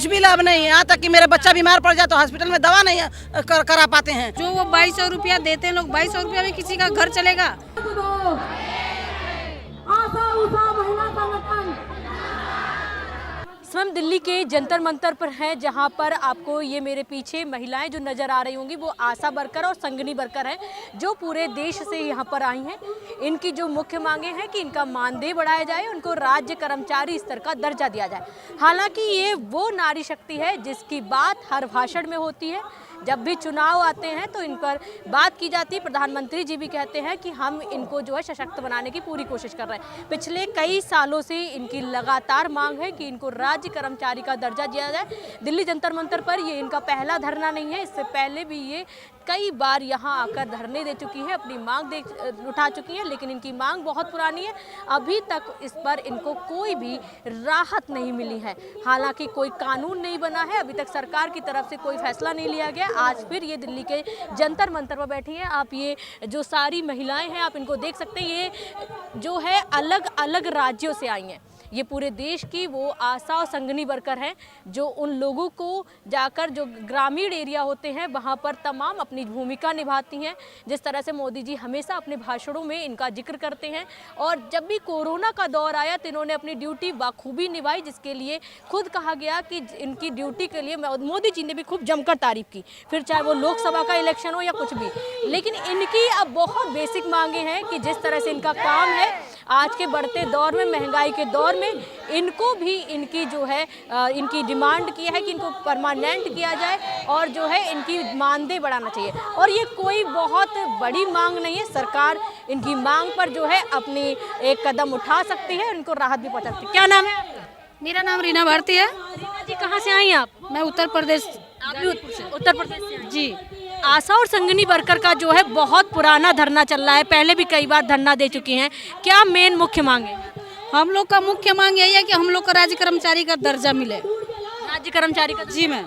कुछ भी लाभ नहीं है। यहाँ तक कि मेरे बच्चा बीमार पड़ जाए तो हॉस्पिटल में दवा नहीं करा पाते हैं। जो वो 2200 रुपया देते हैं लोग, 2200 रुपया में किसी का घर चलेगा? हम दिल्ली के जंतर मंतर पर हैं, जहां पर आपको ये मेरे पीछे महिलाएं जो नज़र आ रही होंगी वो आशा वर्कर और संगनी वर्कर हैं, जो पूरे देश से यहाँ पर आई हैं। इनकी जो मुख्य मांगे हैं कि इनका मानदेय बढ़ाया जाए, उनको राज्य कर्मचारी स्तर का दर्जा दिया जाए। हालांकि ये वो नारी शक्ति है जिसकी बात हर भाषण में होती है। जब भी चुनाव आते हैं तो इन पर बात की जाती है। प्रधानमंत्री जी भी कहते हैं कि हम इनको जो है सशक्त बनाने की पूरी कोशिश कर रहे हैं। पिछले कई सालों से इनकी लगातार मांग है कि इनको राज्य कर्मचारी का दर्जा दिया जाए। दिल्ली जंतर मंतर पर ये इनका पहला धरना नहीं है, इससे पहले भी ये कई बार यहाँ आकर धरने दे चुकी है, अपनी मांग उठा चुकी है, लेकिन इनकी मांग बहुत पुरानी है। अभी तक इस पर इनको कोई भी राहत नहीं मिली है। हालांकि कोई कानून नहीं बना है, अभी तक सरकार की तरफ से कोई फैसला नहीं लिया गया। आज फिर ये दिल्ली के जंतर मंतर पर बैठी हैं। आप ये जो सारी महिलाएं हैं आप इनको देख सकते हैं, ये जो है अलग अलग राज्यों से आई हैं। ये पूरे देश की वो आशा और संगनी वर्कर हैं जो उन लोगों को जाकर जो ग्रामीण एरिया होते हैं वहाँ पर तमाम अपनी भूमिका निभाती हैं। जिस तरह से मोदी जी हमेशा अपने भाषणों में इनका जिक्र करते हैं, और जब भी कोरोना का दौर आया तो इन्होंने अपनी ड्यूटी बाखूबी निभाई, जिसके लिए खुद कहा गया कि इनकी ड्यूटी के लिए मोदी जी ने भी खूब जमकर तारीफ की, फिर चाहे वो लोकसभा का इलेक्शन हो या कुछ भी। लेकिन इनकी अब बहुत बेसिक मांगे हैं कि जिस तरह से इनका काम है आज के बढ़ते दौर में, महंगाई के दौर में, इनको भी इनकी जो है इनकी डिमांड की है कि इनको परमानेंट किया जाए और जो है इनकी मानदेय बढ़ाना चाहिए। और ये कोई बहुत बड़ी मांग नहीं है, सरकार इनकी मांग पर जो है अपनी एक कदम उठा सकती है, इनको राहत भी पहुंचा सकती है। क्या नाम है आपका? मेरा नाम रीना भारती है। रीना जी, कहाँ से आई आप? मैं उत्तर प्रदेश। आप भी उत्तर प्रदेश से आई? जी। आशा और संगनी वर्कर का जो है बहुत पुराना धरना चल रहा है, पहले भी कई बार धरना दे चुकी हैं। क्या मेन मुख्य मांग है? हम लोग का मुख्य मांग यही है कि हम लोग को राज्य कर्मचारी का दर्जा मिले। राज्य कर्मचारी का? जी मैम।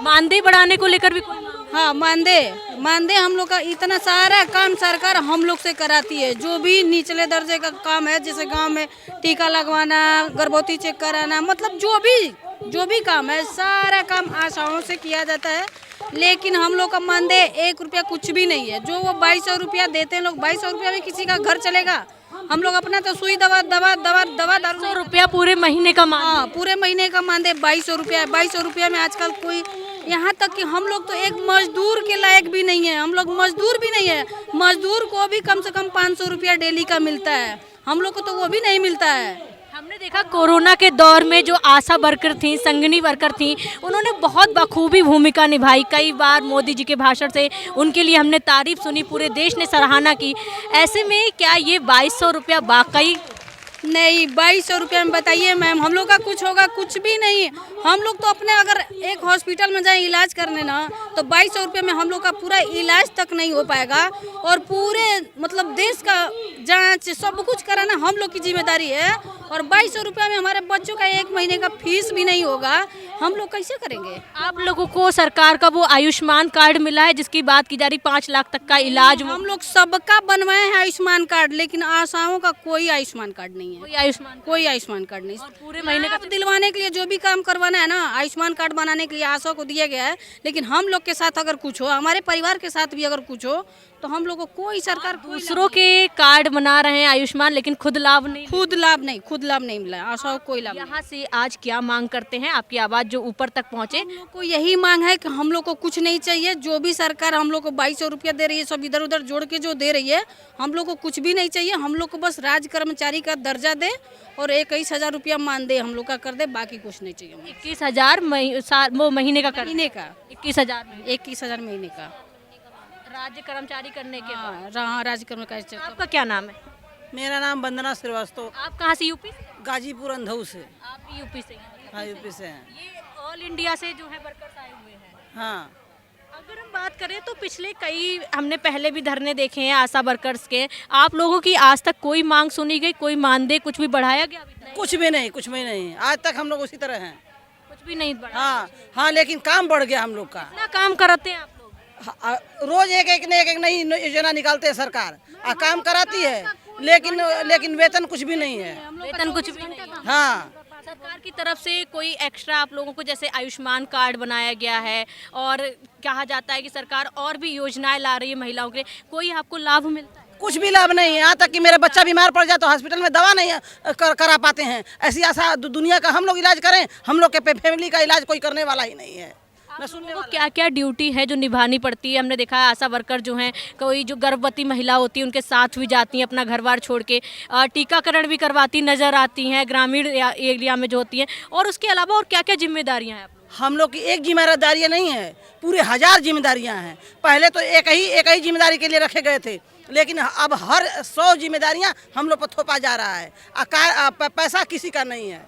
मानदेय बढ़ाने को लेकर भी कोई मांग है? हाँ, मानदेय हम लोग का इतना सारा काम सरकार हम लोग से कराती है। जो भी निचले दर्जे का काम है, जैसे गांव में टीका लगवाना, गर्भवती चेक कराना, मतलब जो भी काम है सारा काम आशाओं से किया जाता है। लेकिन हम लोग का मानदेय 1 रुपया कुछ भी नहीं है। जो वो 2200 रुपया देते हैं लोग, 2200 रुपया में किसी का घर चलेगा? हम लोग अपना तो सुई दवा 100 रुपया पूरे महीने का मान? हाँ, पूरे महीने का मानदेय 2200 रुपया है। 2200 रुपया में आजकल कोई, यहाँ तक कि हम लोग तो एक मजदूर के लायक भी नहीं है। हम लोग मजदूर भी नहीं है। मजदूर को भी कम से कम 500 रुपया डेली का मिलता है, हम लोग को तो वो भी नहीं मिलता है। हमने देखा कोरोना के दौर में जो आशा वर्कर थी, संगनी वर्कर थी, उन्होंने बहुत बखूबी भूमिका निभाई। कई बार मोदी जी के भाषण से उनके लिए हमने तारीफ सुनी, पूरे देश ने सराहना की। ऐसे में क्या ये 2200 रुपया वाकई? नहीं, 2200 रुपया में बताइए मैम, हम लोग का कुछ होगा? कुछ भी नहीं। हम लोग तो अपने अगर एक हॉस्पिटल में जाए इलाज करने ना, तो 2200 रुपये में हम लोग का पूरा इलाज तक नहीं हो पाएगा। और पूरे मतलब देश का जांच सब कुछ कराना हम लोग की जिम्मेदारी है। और 2200 रुपये में हमारे बच्चों का 1 महीने का फीस भी नहीं होगा, हम लोग कैसे करेंगे? आप लोगों को सरकार का वो आयुष्मान कार्ड मिला है जिसकी बात की जा रही, 5 लाख तक का इलाज? हम लोग सबका बनवाए हैं आयुष्मान कार्ड, लेकिन आशाओं का कोई आयुष्मान कार्ड नहीं है। कोई आयुष्मान कार्ड नहीं। और पूरे महीने का दिलवाने के लिए जो भी काम करवाना है ना, आयुष्मान कार्ड बनाने के लिए आशा को दिया गया है। लेकिन हम लोग के साथ अगर कुछ हो, हमारे परिवार के साथ भी अगर कुछ हो, तो हम लोग को कोई सरकार दूसरों के कार्ड बना रहे हैं आयुष्मान, लेकिन खुद लाभ नहीं मिला। आशा को कोई लाभ। यहाँ से आज क्या मांग करते हैं? आपकी आवाज़ जो ऊपर तक पहुँचे। हम लोग को यही मांग है कि हम लोग को कुछ नहीं चाहिए। जो भी सरकार हम लोग को 2200 रुपया दे रही है, सब इधर उधर जोड़ के जो दे रही है, हम लोग को कुछ भी नहीं चाहिए। हम लोग को बस राज्य कर्मचारी का दर्जा दे और 21,000 रुपया मानदेय हम लोग का कर दे, बाकी कुछ नहीं चाहिए। 21,000 वो महीने का? 21,000 महीने का राज्य कर्मचारी करने के बाद? हाँ, राज्य कर्मचारी। आपका क्या नाम है? मेरा नाम वंदना श्रीवास्तव। आप कहाँ से? यूपी? गाजीपुर अंधऊ से। आप भी यूपी से हैं? हाँ, यूपी से हैं। ये ऑल इंडिया से जो है वर्कर्स आए हुए हैं। हाँ। अगर हम बात करें तो पिछले कई हमने पहले भी धरने देखे हैं आशा वर्कर्स के। आप लोगों की आज तक कोई मांग सुनी गई? कोई मानदेय कुछ भी बढ़ाया गया? कुछ भी नहीं। आज तक हम लोग उसी तरह हैं, कुछ भी नहीं बढ़ा। हाँ, लेकिन काम बढ़ गया हम लोग का। कितना काम कराते हैं आप लोग? रोज एक नई योजना निकालते हैं सरकार, काम कराती है, लेकिन वेतन कुछ भी नहीं है। वेतन कुछ भी नहीं। हाँ, सरकार की तरफ से कोई एक्स्ट्रा आप लोगों को, जैसे आयुष्मान कार्ड बनाया गया है और कहा जाता है कि सरकार और भी योजनाएं ला रही है महिलाओं के लिए, कोई आपको लाभ मिलता है? कुछ भी लाभ नहीं है। यहाँ तक कि मेरा बच्चा बीमार पड़ जाए तो हॉस्पिटल में दवा नहीं करा पाते हैं। ऐसी आशा दुनिया का हम लोग इलाज करें, हम लोग के फैमिली का इलाज कोई करने वाला ही नहीं है। को क्या क्या ड्यूटी है जो निभानी पड़ती है? हमने देखा है आशा वर्कर जो हैं, कोई जो गर्भवती महिला होती है उनके साथ भी जाती हैं अपना घर बार छोड़ के, टीकाकरण भी करवाती नजर आती हैं ग्रामीण एरिया में जो होती हैं, और उसके अलावा और क्या क्या जिम्मेदारियां हैं आप लोग? हम लोग की एक जिम्मेदारियाँ नहीं है, पूरे 1000 जिम्मेदारियाँ हैं। पहले तो एक ही जिम्मेदारी के लिए रखे गए थे, लेकिन अब हर 100 जिम्मेदारियाँ हम लोग पर थोपा जा रहा है। पैसा किसी का नहीं है।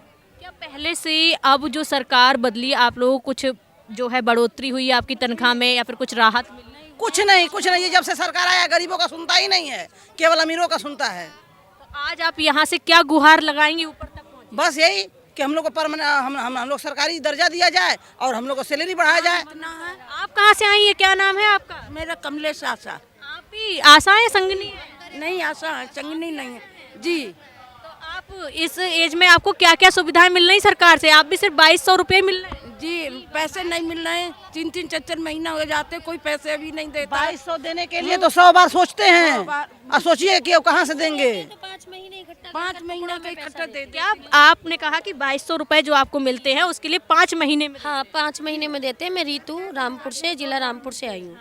क्या पहले से अब जो सरकार बदली आप लोगों को कुछ जो है बढ़ोतरी हुई है आपकी तनख्वाह में, या फिर कुछ राहत मिली? कुछ नहीं। ये जब से सरकार आया गरीबों का सुनता ही नहीं है, केवल अमीरों का सुनता है। तो आज आप यहाँ से क्या गुहार लगाएंगे ऊपर तक पहुँचे? बस यही कि हम लोग को हम लोग सरकारी दर्जा दिया जाए और हम लोग को सैलरी बढ़ाया जाए। आप कहाँ से आई है, क्या नाम है आपका? मेरा कमलेश आशा। आप भी आशा है, संगनी है? नहीं आशा है, संगनी नहीं है जी। तो आप इस एज में आपको क्या क्या सुविधाएं मिल रही सरकार से? आप भी सिर्फ 2200 रुपये मिल रहे हैं जी। पैसे नहीं मिल रहे हैं, 3-3 4-4 महीना हो जाते, कोई पैसे भी नहीं देता। 2200 देने के लिए तो 100 बार सोचते हैं, और सोचिए कि अब कहाँ से देंगे। 5 महीना में इकट्ठा दे दे। क्या आपने कहा कि 2200 रुपए जो आपको मिलते हैं उसके लिए 5 महीने में? हाँ 5 महीने में देते हैं। मैं रीतू रामपुर से, जिला रामपुर से आई हूँ।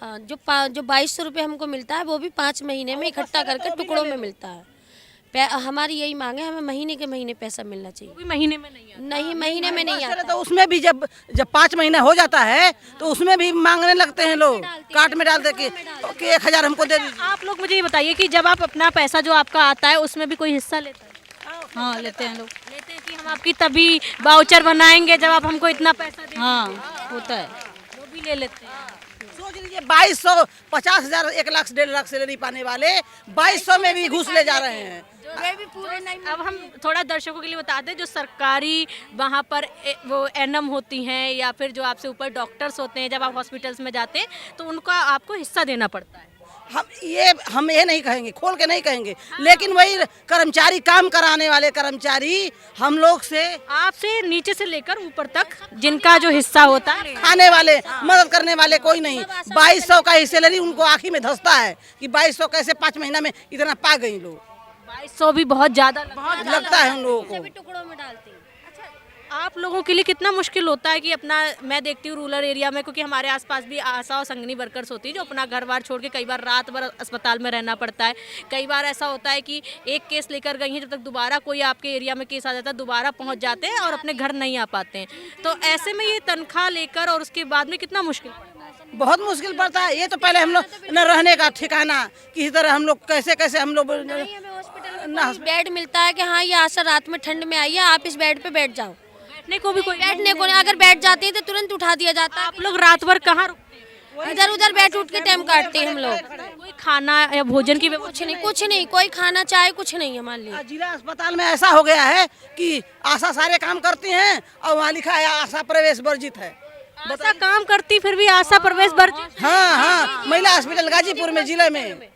हाँ जो 2200 रुपये हमको मिलता है वो भी 5 महीने में इकट्ठा करके टुकड़ों में मिलता है। हमारी यही मांग है, हमें महीने के महीने पैसा मिलना चाहिए। भी महीने में नहीं आता? नहीं महीने में नहीं आता। तो उसमें भी जब 5 महीना हो जाता है तो उसमें भी मांगने लगते हैं लोग, कार्ड में डाल दे कि 1000 हमको दे दीजिए। आप लोग मुझे ये बताइए कि जब आप अपना पैसा जो आपका आता है उसमें भी कोई हिस्सा लेता है? हाँ लेते हैं लोग। लेते हैं कि हम आपकी तभी वाउचर बनाएंगे जब आप हमको इतना पैसा देंगे। हाँ होता है। वो भी ले लेते हैं। सोच लीजिए 2200, 50,000, 1 लाख 1.5 लाख सैलरी पाने वाले 2200 में भी घूस ले जा रहे हैं। अब हम थोड़ा दर्शकों के लिए बता दें, जो सरकारी वहाँ पर वो एनएम होती हैं या फिर जो आपसे ऊपर डॉक्टर्स होते हैं, जब आप हॉस्पिटल्स में जाते हैं तो उनका आपको हिस्सा देना पड़ता है। हम ये नहीं कहेंगे, खोल के नहीं कहेंगे, लेकिन वही कर्मचारी, काम कराने वाले कर्मचारी हम लोग से, आपसे नीचे से लेकर ऊपर तक जिनका जो हिस्सा होता है, खाने वाले, मदद करने वाले कोई नहीं। 2200 का ही सैलरी उनको आँखी में धंसता है कि 2200 कैसे 5 महीना में इतना पा गई लोग। 2200 भी बहुत ज्यादा लगता है उन लोगों को। टुकड़ों में डालती हैं। आप लोगों के लिए कितना मुश्किल होता है कि अपना, मैं देखती हूँ रूरल एरिया में, क्योंकि हमारे आसपास भी आशा और संगनी वर्कर्स होती है जो अपना घर बार छोड़ के कई बार रात भर अस्पताल में रहना पड़ता है। कई बार ऐसा होता है कि एक केस लेकर गई हैं, जब तक दोबारा कोई आपके एरिया में केस आ जाता है दोबारा पहुँच जाते हैं और अपने घर नहीं आ पाते हैं। तो ऐसे में ये तनख्वाह लेकर और उसके बाद में कितना मुश्किल पड़ता है? बहुत मुश्किल पड़ता है। ये तो पहले हम लोग न रहने का ठिकाना, किसी तरह हम लोग कैसे हम लोग बेड मिलता है कि हाँ ये आशा रात में ठंड में आई है, आप इस बेड पे बैठ जाओ। बैठने को भी कोई? बैठने को नहीं, अगर बैठ जाते हैं तो तुरंत उठा दिया जाता है। आप लोग रात भर कहाँ रुकते हैं? इधर उधर बैठ उठ के टाइम काटते हैं हम लोग। कोई खाना या भोजन की कुछ नहीं, कोई खाना चाय कुछ नहीं हमारे लिए। जिला अस्पताल में ऐसा हो गया है कि आशा सारे काम करती हैं और वहाँ लिखा है आशा प्रवेश वर्जित है। आशा काम करती फिर भी आशा प्रवेश वर्जित? हाँ, महिला हॉस्पिटल गाजीपुर में, जिले में,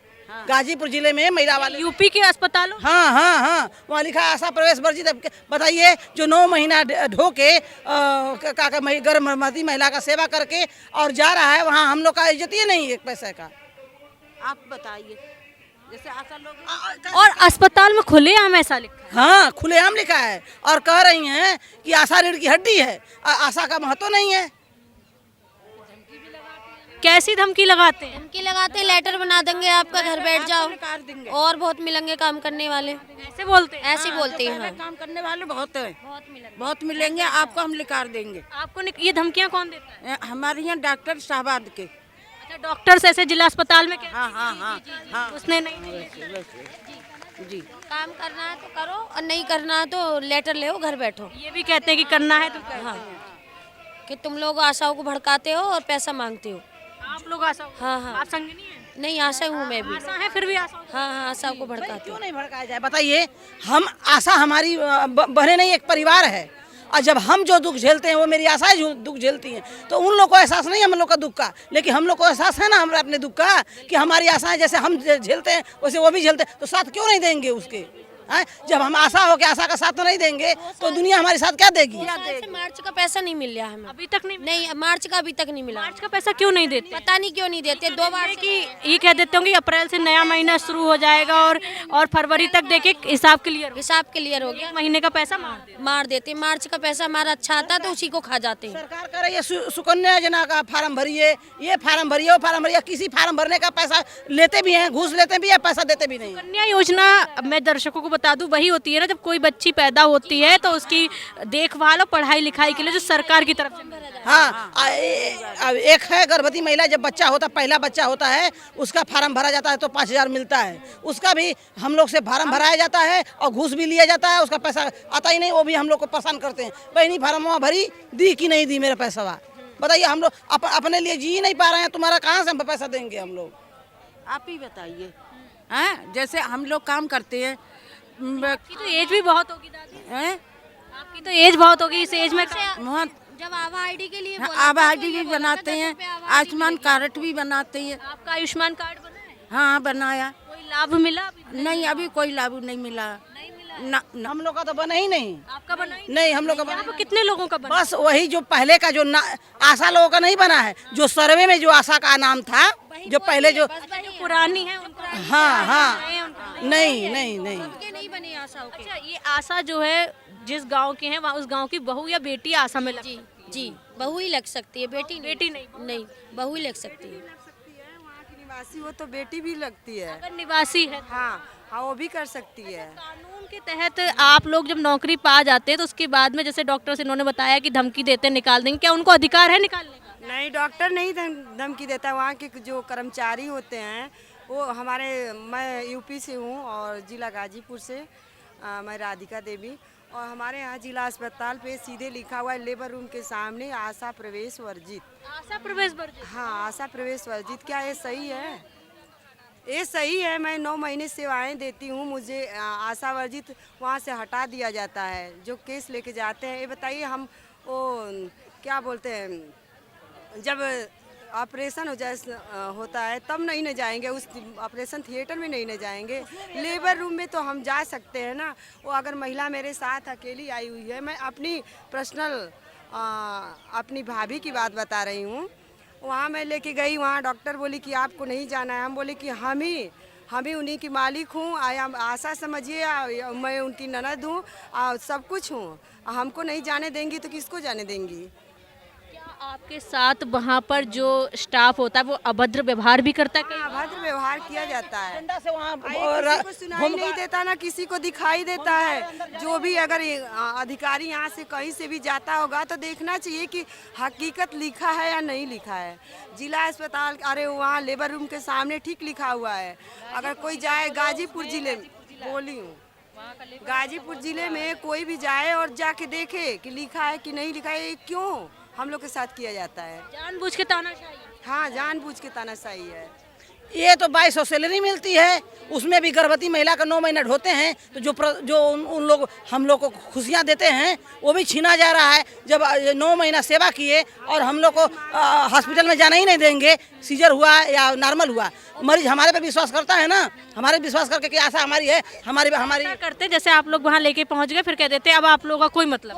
गाजीपुर जिले में महिला वाले, यूपी के अस्पतालों। हाँ, वहाँ लिखा है आशा प्रवेश वर्जित। बताइए, जो 9 महीना ढो के गर्भवती महिला का सेवा करके और जा रहा है, वहाँ हम लोग का इज्जत ही नहीं एक पैसे का। आप बताइए, जैसे आशा लोग और अस्पताल में खुलेआम ऐसा लिखा है? हाँ, खुलेआम लिखा है और कह रही हैं कि आशा रीढ़ की हड्डी है, आशा का महत्व नहीं है। कैसी धमकी लगाते हैं? धमकी लगाते, लेटर बना देंगे आपका, घर बैठ जाओ, और बहुत मिलेंगे काम करने वाले। ऐसे बोलते हैं? ऐसे बोलते हैं। हाँ। काम करने वाले बहुत मिलेंगे, आपको हम लिखा देंगे। आपको ये धमकियाँ कौन देता है? हमारे यहाँ डॉक्टर शाहबाद के। अच्छा, डॉक्टर्स ऐसे जिला अस्पताल में? हाँ। उसने नहीं जी, काम करना है तो करो और नहीं करना है तो लेटर ले, घर बैठो। ये भी कहते हैं कि करना है तो करो। हाँ, कि तुम लोग आशाओं को भड़काते हो और पैसा मांगते हो। आप लोग आशा? हाँ। आप संगनी हैं? नहीं, आशा हूँ मैं भी। आशा है फिर भी आशा? हाँ, आशाओं को भड़काते हो। क्यों नहीं भड़काया जाए? बताइए, हम आशा हमारी बहनें नहीं, एक परिवार है, और जब हम जो दुख झेलते हैं वो मेरी आशाएं जो दुख झेलती हैं, तो उन लोग को एहसास नहीं हम लोग का दुख का, लेकिन हम लोग को एहसास है ना हमारे अपने दुख का, कि हमारी आशाएं जैसे हम झेलते हैं वैसे वो भी झेलते हैं, तो साथ क्यों नहीं देंगे उसके? हैं? जब हम आशा हो के आशा का साथ तो नहीं देंगे तो दुनिया हमारे साथ क्या देगी? से मार्च का पैसा नहीं मिल रहा हमें, अभी तक नहीं मार्च का अभी तक नहीं मिला। मार्च का पैसा क्यों नहीं देते? पता नहीं क्यों नहीं देते, 2 बार कि ये कह देते होंगे कि अप्रैल से नया महीना शुरू हो जाएगा और फरवरी तक देखिए हिसाब क्लियर हो गया, महीने का पैसा मार देते। मार्च का पैसा हमारा अच्छा आता तो उसी को खा जाते हैं। सरकार कह रही है सुकन्या योजना का फार्म भरिए, ये फार्म भरिए, वो फार्म भरिए, किसी फार्म भरने का पैसा लेते भी हैं, घूस लेते भी है, पैसा देते भी नहीं। कन्या योजना मैं दर्शकों को बता दूं वही होती है ना, जब कोई बच्ची पैदा होती है तो उसकी देखभाल और पढ़ाई लिखाई के लिए जो सरकार की तरफ से हाँ, अब एक है गर्भवती महिला, जब बच्चा होता, पहला बच्चा होता है, उसका फार्म भरा जाता है तो 5,000 मिलता है। उसका भी हम लोग से फार्म भराया जाता है और घूस भी लिया जाता है, उसका पैसा आता ही नहीं, वो भी हम लोग को परेशान करते हैं। बहनी फार्म भरी, दी कि नहीं दी मेरा पैसा? बताइए, हम लोग अपने लिए जी नहीं पा रहे हैं, तुम्हारा कहाँ से हम पैसा देंगे हम लोग? आप ही बताइए। हैं, जैसे हम लोग काम करते हैं, आपकी तो एज भी बहुत होगी दादी, हैं? आपकी तो एज बहुत होगी, इस एज में वहाँ जब आभा आईडी के लिए आबादी भी बनाते हैं, आयुष्मान कार्ड भी बनाते हैं। आपका आयुष्मान कार्ड बना है? हाँ, बनाया। कोई लाभ मिला अभी? नहीं, अभी कोई लाभ नहीं मिला। ना, ना। हम लोग का तो बना ही नहीं। आपका बना ही नहीं, हम लोग का यहाँ पर कितने लोगों का बना? बस वही जो पहले का जो आशा लोगों का नहीं बना है, जो सर्वे में जो आशा का नाम था, जो पहले जो जो पुरानी है उनका हाँ हाँ नहीं नहीं नहीं नहीं बने आशा के। अच्छा, ये आशा जो है जिस गांव के हैं वहाँ उस गांव की बहू या बेटी आशा में लगी? जी, बहू ही लग सकती है, बेटी नहीं। नहीं, बहू ही लग सकती है। वहाँ की निवासी हो तो बेटी भी लगती है। अगर निवासी है हाँ हाँ, वो भी कर सकती है। कानून के तहत आप लोग जब नौकरी पा जाते हैं तो उसके बाद में जैसे डॉक्टर से इन्होंने बताया कि धमकी देते निकाल देंगे, क्या उनको अधिकार है निकालने का? नहीं, डॉक्टर नहीं धमकी देता। वहाँ के जो कर्मचारी होते हैं वो हमारे, मैं यूपी से हूँ और जिला गाजीपुर से, मैं राधिका देवी, और हमारे यहाँ जिला अस्पताल पे सीधे लिखा हुआ है लेबर रूम के सामने, आशा प्रवेश वर्जित। आशा प्रवेश वर्जित? हाँ, आशा प्रवेश वर्जित। क्या ये सही है? ये सही है। मैं 9 महीने सेवाएं देती हूँ, मुझे आशा वर्जित वहाँ से हटा दिया जाता है। जो केस लेके जाते हैं, ये बताइए, हम वो क्या बोलते हैं, जब ऑपरेशन होता है तब नहीं न जाएंगे, उस ऑपरेशन थिएटर में नहीं न जाएंगे, लेबर रूम में तो हम जा सकते हैं ना। वो अगर महिला मेरे साथ अकेली आई हुई है, मैं अपनी पर्सनल अपनी भाभी की बात बता रही हूँ, वहाँ मैं लेके गई, वहाँ डॉक्टर बोली कि आपको नहीं जाना है। हम बोले कि हम ही उन्हीं की मालिक हूँ, आशा समझिए, मैं उनकी ननद हूँ, सब कुछ हूँ। हमको नहीं जाने देंगी तो किसको जाने देंगी? आपके साथ वहाँ पर जो स्टाफ होता है वो अभद्र व्यवहार भी करता है? अभद्र व्यवहार किया जाता है। डंडा से वहाँ किसी को सुनाई नहीं देता, ना किसी को दिखाई देता है। जो भी अगर अधिकारी यहाँ से कहीं से भी जाता होगा तो देखना चाहिए कि हकीकत लिखा है या नहीं लिखा है। जिला अस्पताल, अरे वहाँ लेबर रूम के सामने ठीक लिखा हुआ है। अगर कोई जाए गाजीपुर जिले में, बोली हूँ, गाजीपुर जिले में कोई भी जाए और जाके देखे कि लिखा है कि नहीं लिखा है, ये क्यों हम लोग के साथ किया जाता है? जानबूझ के तानाशाही? हाँ, जानबूझ के तानाशाही है। ये तो 2200 सैलरी मिलती है, उसमें भी गर्भवती महिला का 9 महीना ढोते हैं तो जो उन लोग हम लोग को खुशियाँ देते हैं वो भी छीना जा रहा है। जब 9 महीना सेवा किए और हम लोग को हॉस्पिटल में जाना ही नहीं देंगे, सीजर हुआ या नॉर्मल हुआ, मरीज हमारे पे विश्वास करता है ना, हमारे विश्वास करके कि आशा हमारी है, हमारी क्या करते जैसे आप लोग वहाँ लेके पहुँच गए फिर कह देते अब आप लोगों का कोई मतलब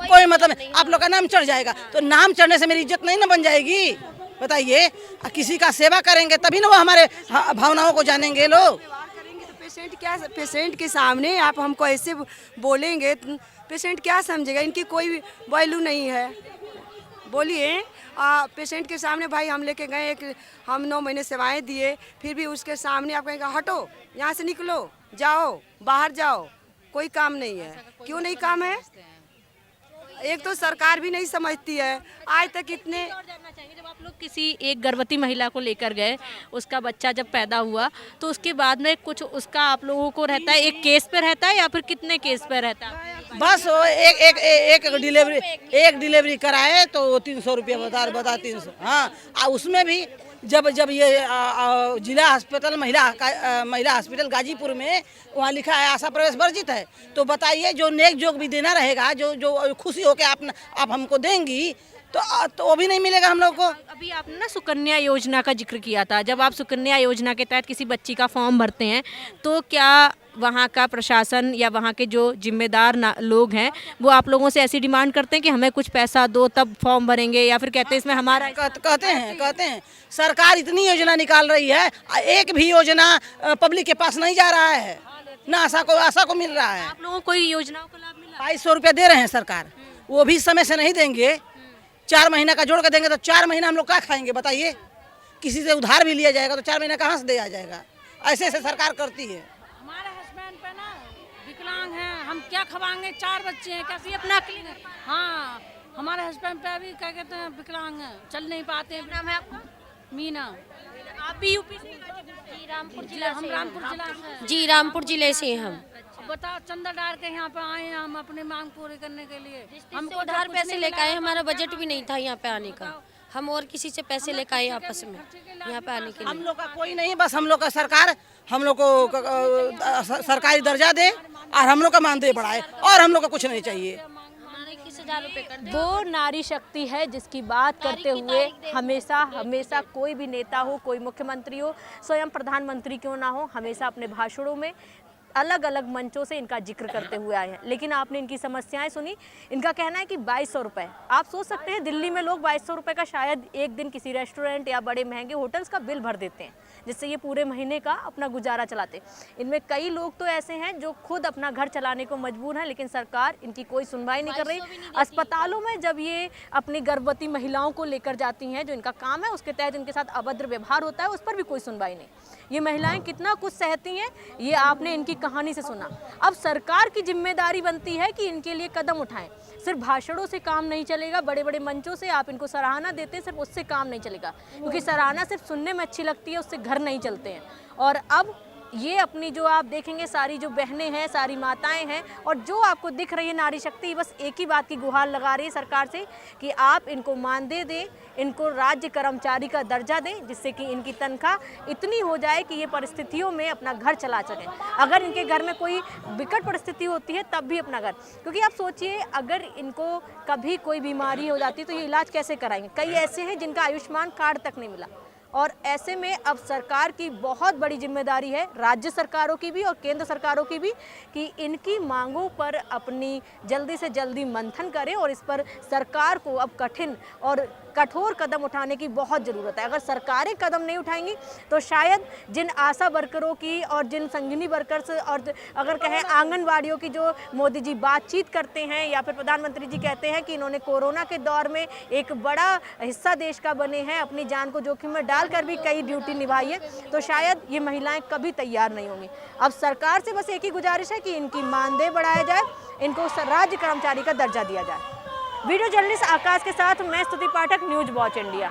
नहीं, आप लोग का नाम चढ़ जाएगा, तो नाम चढ़ने से मेरी इज्जत नहीं ना बन जाएगी? बताइए, किसी का सेवा करेंगे तभी ना वो हमारे भावनाओं को जानेंगे लोग। तो पेशेंट के सामने आप हमको ऐसे बोलेंगे, पेशेंट क्या समझेगा? इनकी कोई वैल्यू नहीं है। बोलिए, पेशेंट के सामने भाई हम लेके गए, हम 9 महीने सेवाएं दिए, फिर भी उसके सामने आप कहेंगे हटो, यहाँ से निकलो, जाओ, बाहर जाओ, कोई काम नहीं है। क्यों नहीं काम है? एक तो सरकार भी नहीं समझती है। आज तक इतने जब आप लोग किसी एक गर्भवती महिला को लेकर गए, उसका बच्चा जब पैदा हुआ तो उसके बाद में कुछ उसका आप लोगों को रहता है, एक केस पे रहता है या फिर कितने केस पे रहता है? बस वो एक डिलीवरी कराए तो 300 रुपया बता 300। हाँ, उसमें भी जब ये जिला अस्पताल महिला हॉस्पिटल गाजीपुर में वहाँ लिखा है आशा प्रवेश वर्जित है, तो बताइए जो नेक जोग भी देना रहेगा, जो खुशी होकर आप हमको देंगी तो वो भी नहीं मिलेगा हम लोग को। अभी आपने ना सुकन्या योजना का जिक्र किया था, जब आप सुकन्या योजना के तहत किसी बच्ची का फॉर्म भरते हैं तो क्या वहाँ का प्रशासन या वहाँ के जो जिम्मेदार लोग हैं वो आप लोगों से ऐसी डिमांड करते हैं कि हमें कुछ पैसा दो तब फॉर्म भरेंगे, या फिर कहते हैं इसमें हमारा कहते हैं सरकार इतनी योजना निकाल रही है, एक भी योजना पब्लिक के पास नहीं जा रहा है, ना आशा को मिल रहा है। आप लोगों को कोई योजनाओं का लाभ मिला? 2200 रुपया दे रहे हैं सरकार, वो भी समय से नहीं देंगे। 4 महीना का जोड़ कर देंगे तो 4 महीना हम लोग क्या खाएंगे बताइए? किसी से उधार भी लिया जाएगा तो 4 महीना कहाँ से दिया जाएगा? ऐसे सरकार करती है। हमारे हस्बैंड पे ना विकलांग हैं, हम क्या खवाएंगे? 4 बच्चे हैं, कैसे अपना क्लिनिक? हाँ, हमारे हस्बैंड पे अभी क्या कहते हैं विकलांग हैं, चल नहीं पाते हैं। नाम है आपका? मीना। आप भी यूपी से? रामपुर जिला, हम रामपुर जिला से। जी रामपुर जिले से हैं हम। बताओ, चंदा डाल के यहाँ पे आए हैं हम अपनी मांग पूरी करने के लिए। हमको उधार पैसे लेकर आए, हमारा बजट भी नहीं था यहाँ पे आने का, हम और किसी से पैसे लेकर आए आपस में यहाँ पे आने के लिए। हम लोग का कोई नहीं, बस हम लोग का सरकार हम लोग को सरकारी दर्जा दे और हम लोग का मानदेय बढ़ाए, और हम लोग का कुछ नहीं चाहिए। 21,000 रुपये कर दे। वो नारी शक्ति है जिसकी बात करते हुए हमेशा कोई भी नेता हो, कोई मुख्यमंत्री हो, स्वयं प्रधानमंत्री क्यों ना हो, हमेशा अपने भाषणों में अलग अलग मंचों से इनका जिक्र करते हुए आए हैं। लेकिन आपने इनकी समस्याएं सुनी। इनका कहना है कि 2200 रुपये, आप सोच सकते हैं दिल्ली में लोग 2200 रुपये का शायद एक दिन किसी रेस्टोरेंट या बड़े महंगे होटल्स का बिल भर देते हैं, जिससे ये पूरे महीने का अपना गुजारा चलाते हैं। इनमें कई लोग तो ऐसे हैं जो खुद अपना घर चलाने को मजबूर हैं, लेकिन सरकार इनकी कोई सुनवाई नहीं कर रही। अस्पतालों में जब ये अपनी गर्भवती महिलाओं को लेकर जाती हैं, जो इनका काम है, उसके तहत इनके साथ अभद्र व्यवहार होता है, उस पर भी कोई सुनवाई नहीं। ये महिलाएं कितना कुछ सहती हैं, ये आपने इनकी कहानी से सुना। अब सरकार की जिम्मेदारी बनती है कि इनके लिए कदम उठाएं। सिर्फ भाषणों से काम नहीं चलेगा, बड़े बड़े मंचों से आप इनको सराहना देते हैं, सिर्फ उससे काम नहीं चलेगा, क्योंकि सराहना सिर्फ सुनने में अच्छी लगती है, उससे घर नहीं चलते हैं। और अब ये अपनी जो आप देखेंगे सारी जो बहनें हैं, सारी माताएं हैं, और जो आपको दिख रही है नारी शक्ति, बस एक ही बात की गुहार लगा रही है सरकार से कि आप इनको मानदेय दें, इनको राज्य कर्मचारी का दर्जा दें, जिससे कि इनकी तनख्वाह इतनी हो जाए कि ये परिस्थितियों में अपना घर चला सकें। अगर इनके घर में कोई विकट परिस्थिति होती है तब भी अपना घर, क्योंकि आप सोचिए अगर इनको कभी कोई बीमारी हो जाती है तो ये इलाज कैसे कराएंगे? कई ऐसे हैं जिनका आयुष्मान कार्ड तक नहीं मिला, और ऐसे में अब सरकार की बहुत बड़ी जिम्मेदारी है, राज्य सरकारों की भी और केंद्र सरकारों की भी, कि इनकी मांगों पर अपनी जल्दी से जल्दी मंथन करें, और इस पर सरकार को अब कठिन और कठोर कदम उठाने की बहुत ज़रूरत है। अगर सरकारें कदम नहीं उठाएंगी तो शायद जिन आशा वर्करों की और जिन संगिनी वर्कर्स और अगर कहें आंगनवाड़ियों की जो मोदी जी बातचीत करते हैं, या फिर प्रधानमंत्री जी कहते हैं कि इन्होंने कोरोना के दौर में एक बड़ा हिस्सा देश का बने हैं, अपनी जान को जोखिम में डालकर भी कई ड्यूटी निभाई है, तो शायद ये महिलाएं कभी तैयार नहीं होंगी। अब सरकार से बस एक ही गुजारिश है कि इनकी मानदेय बढ़ाया जाए, इनको राज्य कर्मचारी का दर्जा दिया जाए। वीडियो जर्नलिस्ट आकाश के साथ मैं स्तुति पाठक, न्यूज वॉच इंडिया।